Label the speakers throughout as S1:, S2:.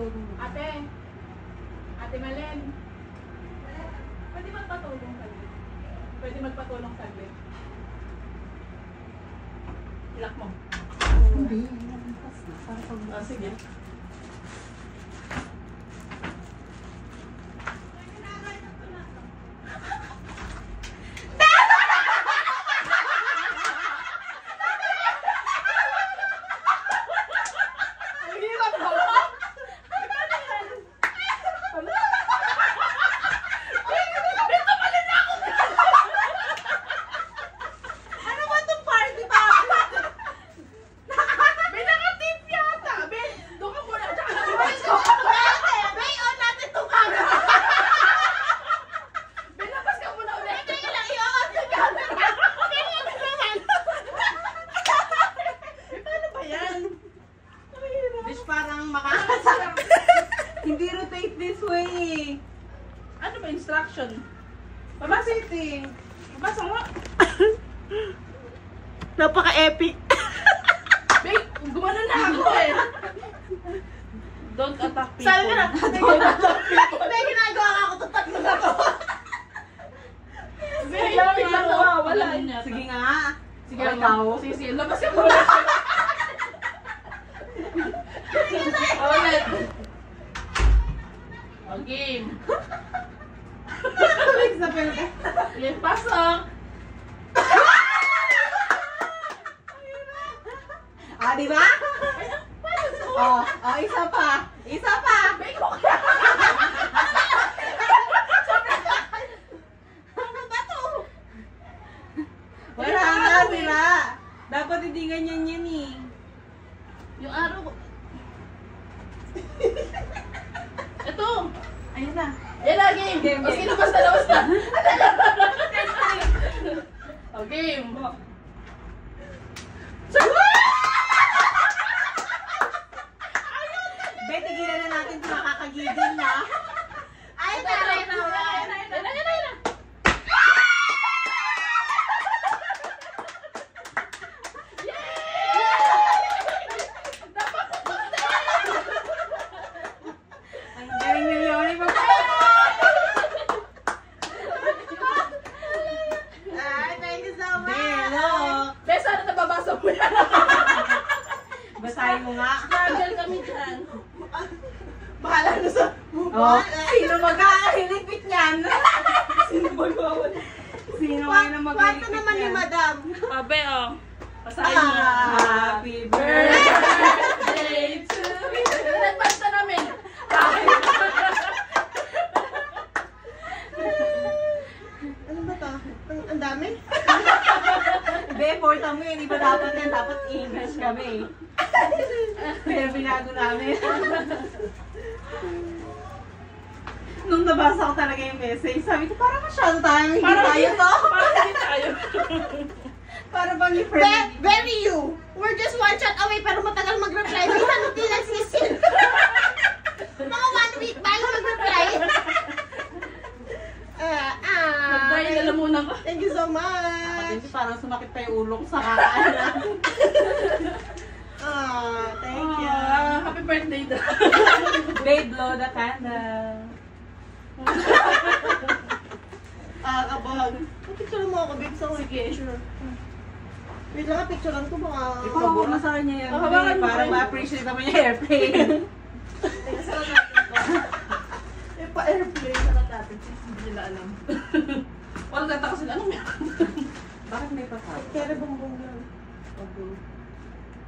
S1: magpatulong.
S2: Ate. Ate Malen. Pwede magpatulong saglit. Pwede magpatulong saglit. Ilak mo.
S1: Hindi.
S2: Sige.
S1: Parang makakasarap. Hindi rotate this way.
S2: Ano ba instruction?
S1: Babasa ito eh.
S2: Babasa mo.
S1: Napaka-epic.
S2: Babe, gumano na ako eh. Don't attack people.
S1: Sabi ka na, don't attack people. May ginagawa ka ako, tatakbo na ako.
S2: Babe, biglang nawawala.
S1: Sige nga.
S2: Sige,
S1: ikaw.
S2: Sige, labas ka muna. Ulit. O, game.
S1: Tulig sa pwede.
S2: Game, pasok.
S1: Ah, di ba? Oh, isa pa. Isa pa. Ano ba to? Wala nga sila. Dapat hindi ganyan yan eh.
S2: Yung araw ko. Ito.
S1: Ayun na.
S2: Yan na, game.
S1: Game,
S2: O,
S1: game.
S2: sino basta labas na? O, game.
S1: Bet, tigilan na natin ito nakakagigil na. Ayun na, ayun na.
S2: Yan na.
S1: Ang galing ni Leonie pa. Ay, thank you so much. Hello.
S2: Bes, ano nababasa mo yan?
S1: Basahin mo nga.
S2: Struggle kami dyan.
S1: Bahala na sa
S2: Oh.
S1: Sino mag-aahilipit niyan?
S2: Sino magwawala?
S1: Sino ang mag-aahilipit niyan?
S3: naman ni Madam.
S2: Abe, oh. Pasahin mo.
S1: Happy birthday.
S2: Birthday to you. Nagbasta namin.
S3: Ano ba to? Ang dami?
S1: Hindi, fourth mo yun. Iba dapat yan. Dapat English kami. Pero binago namin. Nung nabasa ko talaga yung message, sabi ko, parang masyado tayong hindi tayo to.
S2: Parang hindi tayo.
S1: Para bang yung friend.
S3: Very you. We're just one shot away pero matagal mag-reply. Minsan hindi nagsisil. Mga 1 week bago mag-reply.
S2: Nagdahin na lang muna ko.
S3: Thank you so much.
S1: Kasi parang sumakit pa yung ulo ko sa kakaanan.
S3: Thank you.
S2: Happy birthday daw.
S1: Babe, blow the candle.
S3: Kabahag. Picture mo ako, babe. Sa
S2: Sige, sure.
S3: Wait lang, picturean ko baka...
S1: Ipahawak mo sa kanya yan.
S2: Hawakan mo
S1: Para
S2: rin.
S1: ma-appreciate naman yung airplane.
S3: Teka, sarap natin ito.
S2: Pa-airplane na lang natin. Hindi nila alam. Walang gata kasi anong meron?
S1: Bakit may pasawag?
S3: Kaya bumbong lang.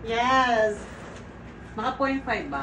S3: Yes.
S1: Naka 0.5 ba?